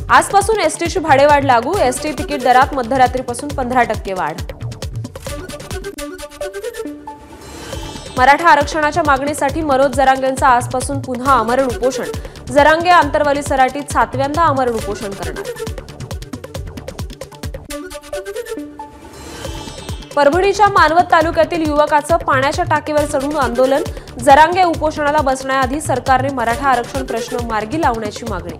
आजपासून एसटीची भाडेवाढ लागू, एसटी तिकीट दरात मध्यरात्रीपासून 15% वाढ। मराठा आरक्षणाच्या मागणीसाठी मनोज जरांगेंचं आजपासून पुन्हा आमरण उपोषण, जरांगे आंतरवाली सराटीत 7व्यांदा आमरण उपोषण करणार। परभणीच्या मानवत तालुक्यातील युवकाचं पाण्याच्या टाकीवर चढून आंदोलन, जरांगे उपोषणाला बसण्याआधी सरकारने मराठा आरक्षण प्रश्न मार्गी लावण्याची मागणी।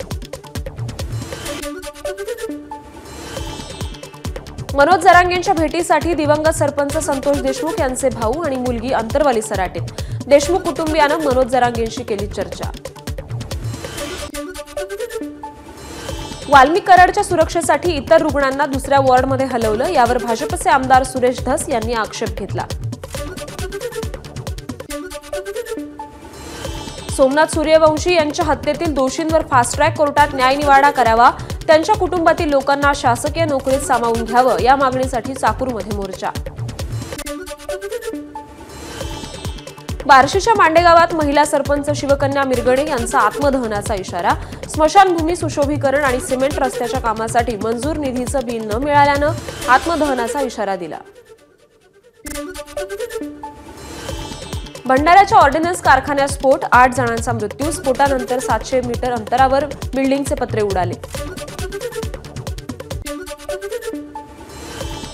मनोज जरांगेंच्या भेटीसाठी दिवंगत सरपंच संतोष देशमुख यांचे भाऊ आणि मुलगी आंतरवाली सराटीत, देशमुख कुटुंबियानं मनोज जरांगेंशी केली चर्चा। वाल्मिक कराडच्या सुरक्षेसाठी इतर रुग्णांना दुसऱ्या वॉर्डमध्ये हलवलं, यावर भाजपचे आमदार सुरेश धस यांनी आक्षेप घेतला। सोमनाथ सूर्यवंशी यांच्या हत्येतील दोषींवर फास्ट ट्रॅक कोर्टात न्यायनिवाडा करावा, त्यांच्या कुटुंबातील लोकांना शासकीय नोकरीत सामावून घ्यावं, या मागणीसाठी चाकूरमध्ये मोर्चा। बार्शीच्या मांडेगावात महिला सरपंच शिवकन्या मिरगणे यांचा आत्मदहनाचा इशारा, स्मशानभूमी सुशोभीकरण आणि सिमेंट रस्त्याच्या कामासाठी मंजूर निधीचं बिल न मिळाल्यानं आत्मदहनाचा इशारा दिला। भंडाऱ्याच्या ऑर्डिनन्स कारखान्यात स्फोट, 8 जणांचा मृत्यू, स्फोटानंतर 700 मीटर अंतरावर बिल्डिंगचे पत्रे उडाले।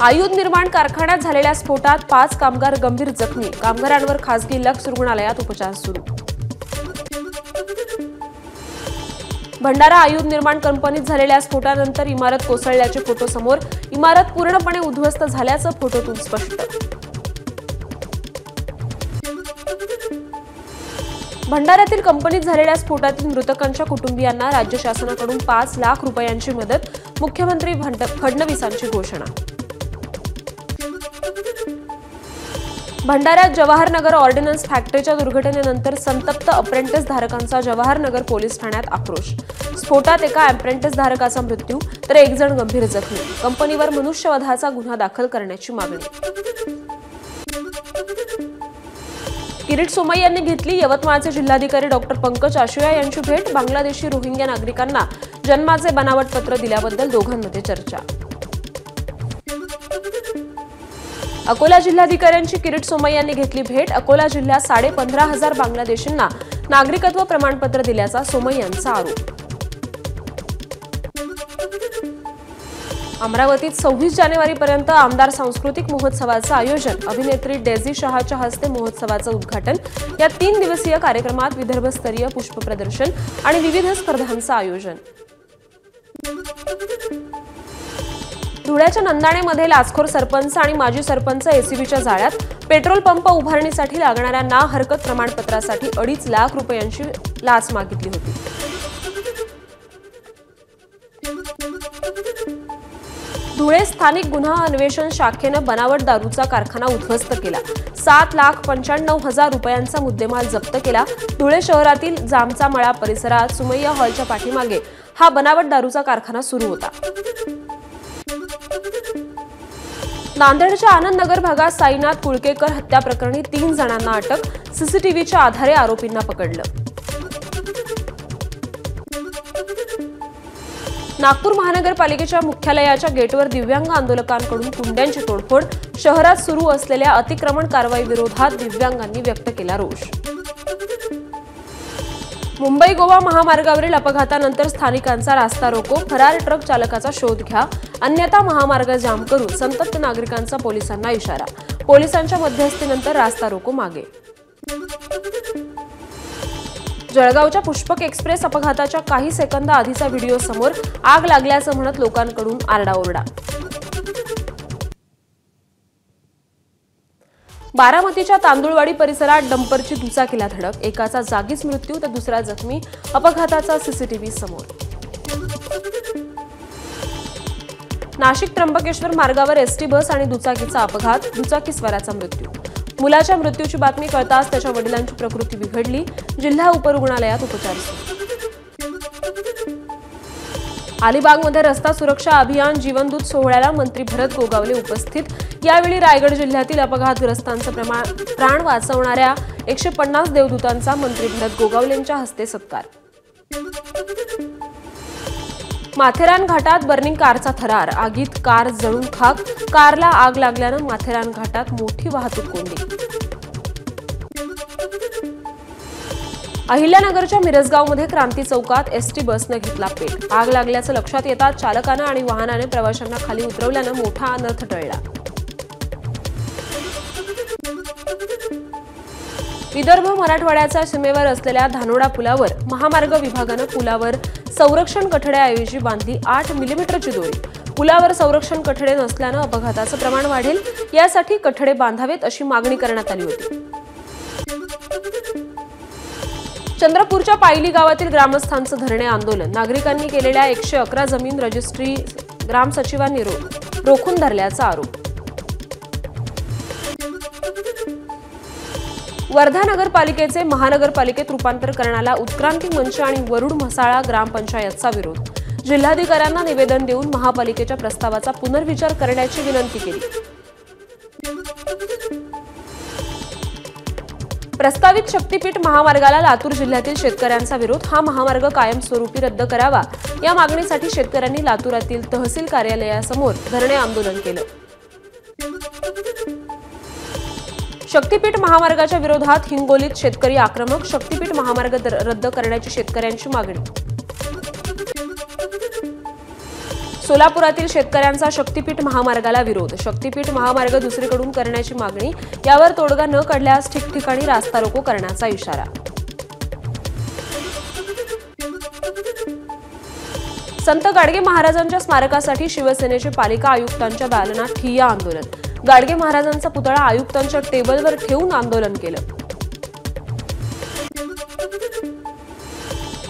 आयुध निर्माण कारखान्यात झालेल्या स्फोटात 5 कामगार गंभीर जखमी, कामगारांवर खासगी लक्ष रुग्णालयात उपचार सुरू। भंडारा आयुध निर्माण कंपनीत झालेल्या स्फोटानंतर इमारत कोसळल्याचे फोटो समोर, इमारत पूर्णपणे उद्ध्वस्त झाल्याचं फोटोतून स्पष्ट। भंडाऱ्यातील कंपनीत झालेल्या स्फोटातील मृतकांच्या कुटुंबियांना राज्य शासनाकडून 5 लाख रुपयांची मदत, मुख्यमंत्री फडणवीसांची घोषणा। भंडाऱ्यात जवाहरनगर ऑर्डिनन्स फॅक्टरीच्या दुर्घटनेनंतर संतप्त अप्रेंटिस धारकांचा जवाहरनगर पोलीस ठाण्यात आक्रोश, स्फोटात एका अप्रेंटिस धारकाचा मृत्यू तर 1 जण गंभीर जखमी, कंपनीवर मनुष्यवधाचा गुन्हा दाखल करण्याची मागणी। किरीट सोमय्या यांनी घेतली यवतमाळचे जिल्हाधिकारी डॉक्टर पंकज आशुया यांची भेट, बांगलादेशी रोहिंग्या नागरिकांना जन्माचे बनावट पत्र दिल्याबद्दल दोघांमध्ये चर्चा। अकोला जिल्हाधिकाऱ्यांची किरीट सोमय्या यांनी घेतली भेट, अकोला जिल्ह्यात 15,500 बांगलादेशींना नागरिकत्व प्रमाणपत्र दिल्याचा सोमय्यांचा आरोप। अमरावतीत 26 जानेवारीपर्यंत आमदार सांस्कृतिक महोत्सवाचं आयोजन, अभिनेत्री डेझी शहाच्या हस्ते महोत्सवाचं उद्घाटन। या 3 दिवसीय कार्यक्रमात विदर्भस्तरीय पुष्प प्रदर्शन आणि विविध स्पर्धांचं आयोजन। धुळ्याच्या नंदाणेमध्ये लाचखोर सरपंच आणि माजी सरपंच एसीबीच्या जाळ्यात, पेट्रोल पंप उभारणीसाठी लागणाऱ्या ना हरकत प्रमाणपत्रासाठी 2.5 लाख रुपयांची लाच मागितली होती। धुळे स्थानिक गुन्हा अन्वेषण शाखेनं बनावट दारूचा कारखाना उद्ध्वस्त केला, 7,95,000 रुपयांचा मुद्देमाल जप्त केला। धुळे शहरातील जामचा मळा परिसरात सुमय्या हॉलच्या पाठीमागे हा बनावट दारूचा कारखाना सुरू होता। नांदेडच्या आनंदनगर भागात साईनाथ कुळकेकर हत्या प्रकरणी 3 जणांना अटक, सीसीटीव्हीच्या आधारे आरोपींना पकडलं। नागपूर महानगरपालिकेच्या मुख्यालयाच्या गेटवर दिव्यांग आंदोलकांकडून कुंड्यांची तोडफोड, शहरात सुरू असलेल्या अतिक्रमण कारवाई विरोधात दिव्यांगांनी व्यक्त केला रोष। मुंबई गोवा महामार्गावरील अपघातानंतर स्थानिकांचा रास्ता रोको, फरार ट्रक चालकाचा शोध घ्या, अन्यथा महामार्ग जाम करू, संतप्त नागरिकांचा पोलिसांना इशारा, पोलिसांच्या मध्यस्थीनंतर रास्ता रोको मागे। जळगावच्या पुष्पक एक्सप्रेस अपघाताच्या काही सेकंद आधीचा व्हिडिओ समोर, आग लागल्याचं म्हणत लोकांकडून आरडाओरडा। बारामतीच्या तांदुळवाडी परिसरात डंपरची दुचाकीला धडक, एकाचा जागीच मृत्यू तर दुसरा जखमी, अपघाताचा सीसीटीव्ही समोर। नाशिक त्र्यंबकेश्वर मार्गावर एसटी बस आणि दुचाकीचा अपघात, दुचाकीस्वाराचा मृत्यू, मुलाच्या मृत्यूची बातमी कळताच त्याच्या वडिलांची प्रकृती बिघडली, जिल्हा उपरुग्णालयात उपचार सुरू। अलिबागमध्ये रस्ता सुरक्षा अभियान जीवनदूत सोहळ्याला मंत्री भरत गोगावले उपस्थित, यावेळी रायगड जिल्ह्यातील अपघातग्रस्तांचं प्राण वाचवणाऱ्या 150 देवदूतांचा मंत्री भरत गोगावलेंच्या हस्ते सत्कार। माथेरान घाटात बर्निंग कारचा थरार, आगीत कार जळून खाक, कारला आग लागल्यानं माथेरान घाटात मोठी वाहतूक कोंडी. अहिल्यानगरच्या मिरजगावमध्ये क्रांती चौकात एसटी बसनं घेतला पेट. आग लागल्याचं लक्षात येताच चालकानं आणि वाहनाने प्रवाशांना खाली उतरवल्यानं मोठा अनर्थ टळला. विदर्भ मराठवाड्याच्या सीमेवर असलेल्या धानोडा पुलावर महामार्ग विभागानं पुलावर संरक्षण कठड्याऐवजी बांधली 8 मिलीमीटरची दोरी. पुलावर संरक्षण कठडे नसल्यानं अपघाताचं प्रमाण वाढेल, यासाठी कठडे बांधावेत अशी मागणी करण्यात आली होती. चंद्रपूरच्या पायली गावातील ग्रामस्थांचं धरणे आंदोलन. नागरिकांनी केलेल्या 111 जमीन रजिस्ट्री ग्रामसचिवांनी रोखून धरल्याचा आरोप. वर्धा नगरपालिकेचे महानगरपालिकेत रूपांतर करण्याला उत्क्रांती मंच आणि वरुड म्हसाळा ग्रामपंचायतचा विरोध. जिल्हाधिकाऱ्यांना निवेदन देऊन महापालिकेच्या प्रस्तावाचा पुनर्विचार करण्याची विनंती केली. प्रस्तावित शक्तीपीठ महामार्गाला लातूर जिल्ह्यातील शेतकऱ्यांचा विरोध. हा महामार्ग कायमस्वरूपी रद्द करावा या मागणीसाठी शेतकऱ्यांनी लातूरातील तहसील कार्यालयासमोर धरणे आंदोलन केलं. शक्तीपीठ महामार्गाच्या विरोधात हिंगोलीत शेतकरी आक्रमक. शक्तीपीठ महामार्ग रद्द करण्याची शेतकऱ्यांची मागणी. सोलापुरातील शेतकऱ्यांचा शक्तीपीठ महामार्गाला विरोध. शक्तीपीठ महामार्ग दुसरीकडून करण्याची मागणी. यावर तोडगा न काढल्यास ठिकठिकाणी रास्ता रोको करण्याचा इशारा. संत गाडगे महाराजांच्या स्मारकासाठी शिवसेनेचे पालिका आयुक्तांच्या दालनात ठिय्या आंदोलन. गाडगे महाराजांचा पुतळा आयुक्तांच्या टेबलवर ठेवून आंदोलन केलं.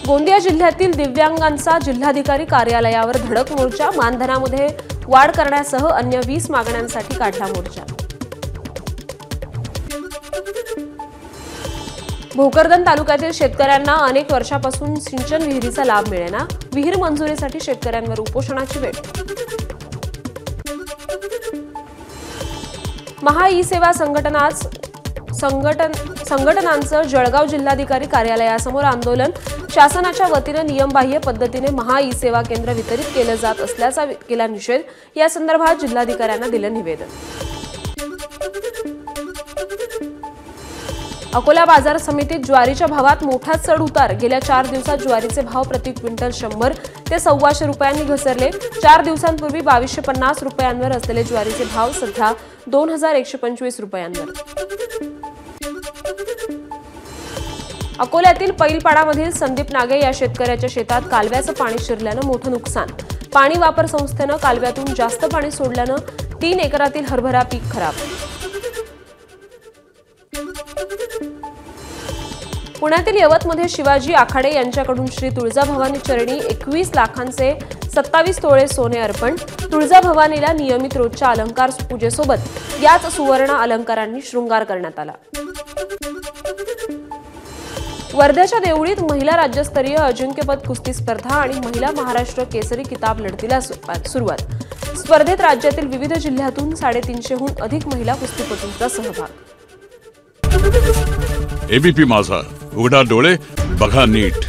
गोंदिया जिल्ह्यातील दिव्यांगांचा जिल्हाधिकारी कार्यालयावर धडक मोर्चा. मानधनामध्ये वाढ करण्यासह अन्य 20 मागण्यांसाठी काढला मोर्चा. भोकरदन तालुक्यातील शेतकऱ्यांना अनेक वर्षापासून सिंचन विहिरीचा लाभ मिळेना. विहीर मंजुरीसाठी शेतकऱ्यांवर उपोषणाची वेळ. महा ई सेवा संघटनांचं जळगाव जिल्हाधिकारी कार्यालयासमोर आंदोलन. शासनाच्या वतीनं नियमबाह्य पद्धतीने महा ई सेवा केंद्र वितरित केलं जात असल्याचा केला निषेध. या संदर्भात जिल्हाधिकाऱ्यांना दिलं निवेदन. अकोला बाजार समितीत ज्वारीच्या भावात मोठा चढ उतार. गेल्या 4 दिवसात ज्वारीचे भाव प्रति क्विंटल 100 ते 1,200 रुपयांनी घसरले. 4 दिवसांपूर्वी 2,250 रुपयांवर असलेले ज्वारीचे भाव सध्या 2,125 रुपयांवर. अकोल्यातील पैलपाडामधील संदीप नागे या शेतकऱ्याच्या शेतात कालव्याचं पाणी शिरल्यानं मोठं नुकसान. पाणी वापर संस्थेनं कालव्यातून जास्त पाणी सोडल्यानं 3 एकरातील हरभरा पीक खराब. पुण्यातील यवतमध्ये शिवाजी आखाडे यांच्याकडून श्री तुळजाभवानी चरणी 21 लाखांचे 27 तोळे सोने अर्पण. तुळजाभवानीला नियमित रोजच्या अलंकार पूजेसोबत याच सुवर्ण अलंकारांनी शृंगार करण्यात आला. वर्ध्याच्या देवळीत महिला राज्यस्तरीय अजिंक्यपद कुस्ती स्पर्धा आणि महिला महाराष्ट्र केसरी किताब लढतीला सुरुवात. स्पर्धेत राज्यातील विविध जिल्ह्यातून 350हून अधिक महिला कुस्तीपटूंचा सहभाग. एबीपी माझा, उघडा डोळे बघा नीट.